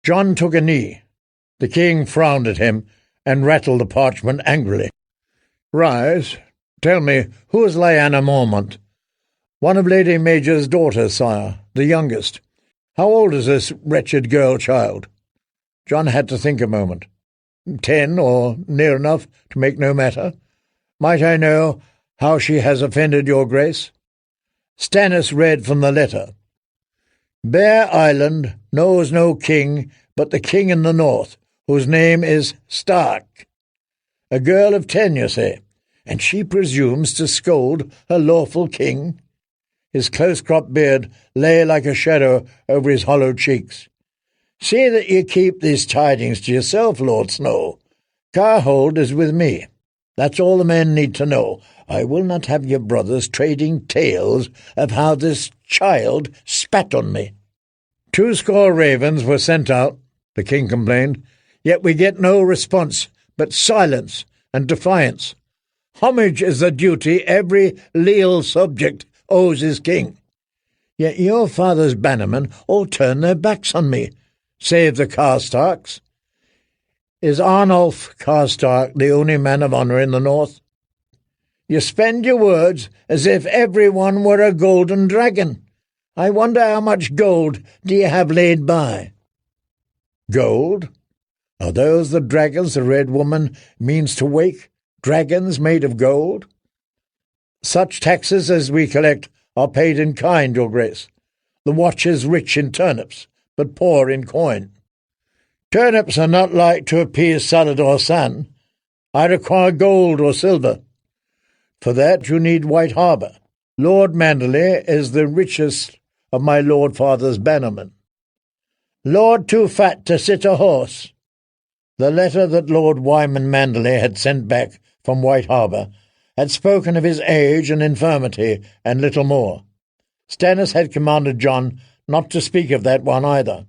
John took a knee. The king frowned at him and rattled the parchment angrily. "Rise. Tell me, who is Lyanna Mormont?" "One of Lady Major's daughters, sire, the youngest. How old is this wretched girl-child?" John had to think a moment. 10, or near enough to make no matter. "Might I know how she has offended your grace?" Stanis read from the letter. "Bear Island knows no king but the king in the north, whose name is Stark. A girl of 10, you say, and she presumes to scold her lawful king?" His close-cropped beard lay like a shadow over his hollow cheeks. "See that you keep these tidings to yourself, Lord Snow. Carhold is with me. That's all the men need to know. I will not have your brothers trading tales of how this child spat on me." 200 ravens were sent out, the king complained, yet we get no response but silence and defiance. Homage is the duty every leal subject owes his king. Yet your father's bannermen all turn their backs on me, save the Karstarks. Is Arnulf Karstark the only man of honour in the north? You spend your words as if every one were a golden dragon. I wonder how much gold do you have laid by?" "Gold? Are those the dragons the Red Woman means to wake? Dragons made of gold?" "Such taxes as we collect are paid in kind, your grace. The watch is rich in turnips, but poor in coin." "Turnips are not like to appease Salador San. I require gold or silver. For that you need White Harbour. Lord Manderley is the richest of my Lord Father's bannermen." "Lord too fat to sit a horse." The letter that Lord Wyman Manderley had sent back from White Harbour had spoken of his age and infirmity and little more. Stanis had commanded John not to speak of that one either.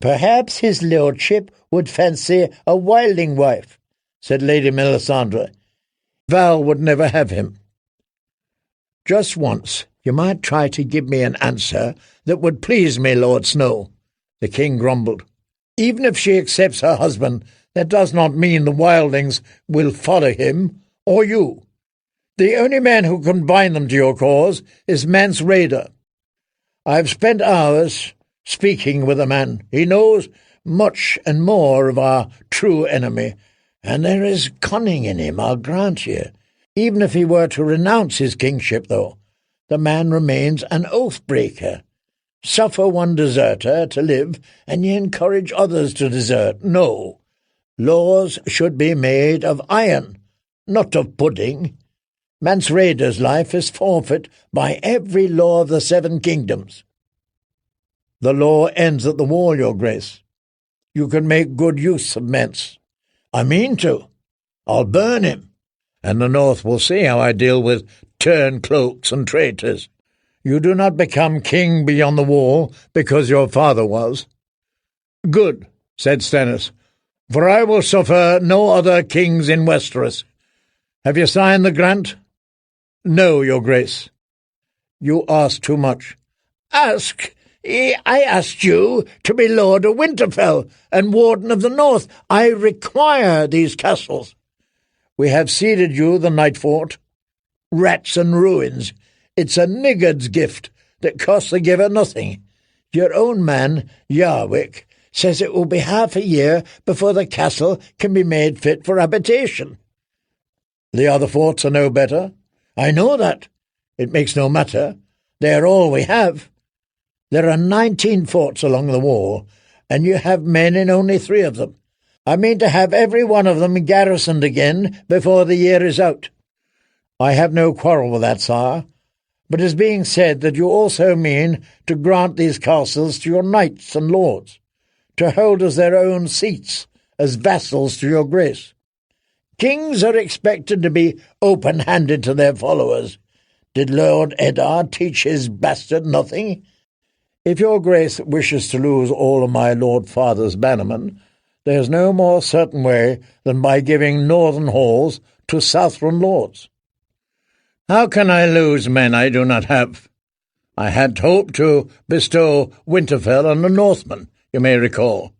"Perhaps his lordship would fancy a wilding wife," said Lady Melisandre. "Val would never have him." "Just once you might try to give me an answer that would please me, Lord Snow," the king grumbled. "Even if she accepts her husband, that does not mean the wildlings will follow him or you. The only man who can bind them to your cause is Mance Rayder. I've spent hours speaking with the man. He knows much and more of our true enemy, and there is cunning in him, I'll grant you. Even if he were to renounce his kingship, though, the man remains an oath-breaker. Suffer one deserter to live, and ye encourage others to desert. No, laws should be made of iron, not of pudding. Mance Rayder's life is forfeit by every law of the 7 kingdoms. The law ends at the wall, your grace. You can make good use of Mance. I mean to. I'll burn him, and the north will see how I deal with turncloaks and traitors. You do not become king beyond the wall because your father was." "Good," said Stanis, "for I will suffer no other kings in Westeros. Have you signed the grant?" "No, your grace." "You ask too much." "Ask? I asked you to be Lord of Winterfell and Warden of the North. I require these castles." "We have ceded you the Night Fort." "Rats and ruins. It's a niggard's gift that costs the giver nothing. Your own man, Yarwick, says it will be half a year before the castle can be made fit for habitation." "The other forts are no better." "I know that. It makes no matter. They are all we have. There are 19 forts along the wall, and you have men in only 3 of them. I mean to have every one of them garrisoned again before the year is out." "I have no quarrel with that, sire, but it is being said that you also mean to grant these castles to your knights and lords, to hold as their own seats, as vassals to your grace. Kings are expected to be open-handed to their followers. Did Lord Eddard teach his bastard nothing? If your grace wishes to lose all of my Lord Father's bannermen, there is no more certain way than by giving northern halls to Southron lords." "How can I lose men I do not have? I had hoped to bestow Winterfell on the Northmen, you may recall,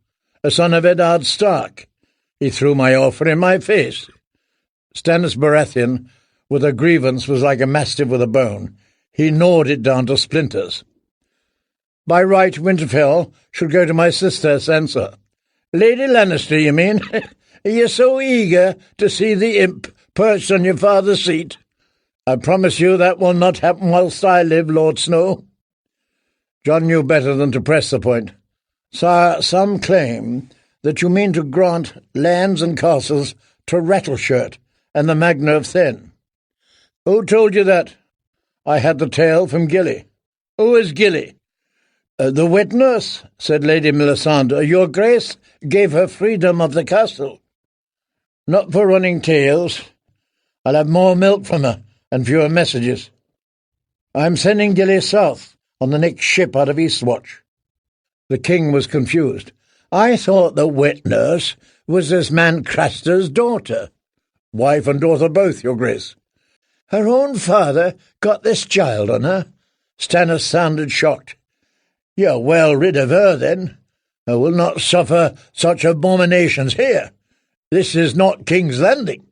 a son of Eddard Stark. He threw my offer in my face. Stanis Baratheon, with a grievance, was like a mastiff with a bone. He gnawed it down to splinters. By right, Winterfell should go to my sister Sansa. Lady Lannister, you mean? Are you so eager to see the imp perched on your father's seat? I promise you that will not happen whilst I live, Lord Snow. Jon knew better than to press the point. Sire, some claim that you mean to grant lands and castles to Rattleshirt and the Magna of Thenn. Who told you that? I had the tale from Gilly. Who is Gilly? The wet nurse, said Lady Melisandre. Your Grace gave her freedom of the castle. Not for running tales. I'll have more milk from her and fewer messages. I'm sending Gilly south on the next ship out of Eastwatch. The king was confused. I thought the wet nurse was this man Craster's daughter. Wife and daughter both, Your Grace. Her own father got this child on her? Stannis sounded shocked. You're well rid of her, then. I will not suffer such abominations here. This is not King's Landing.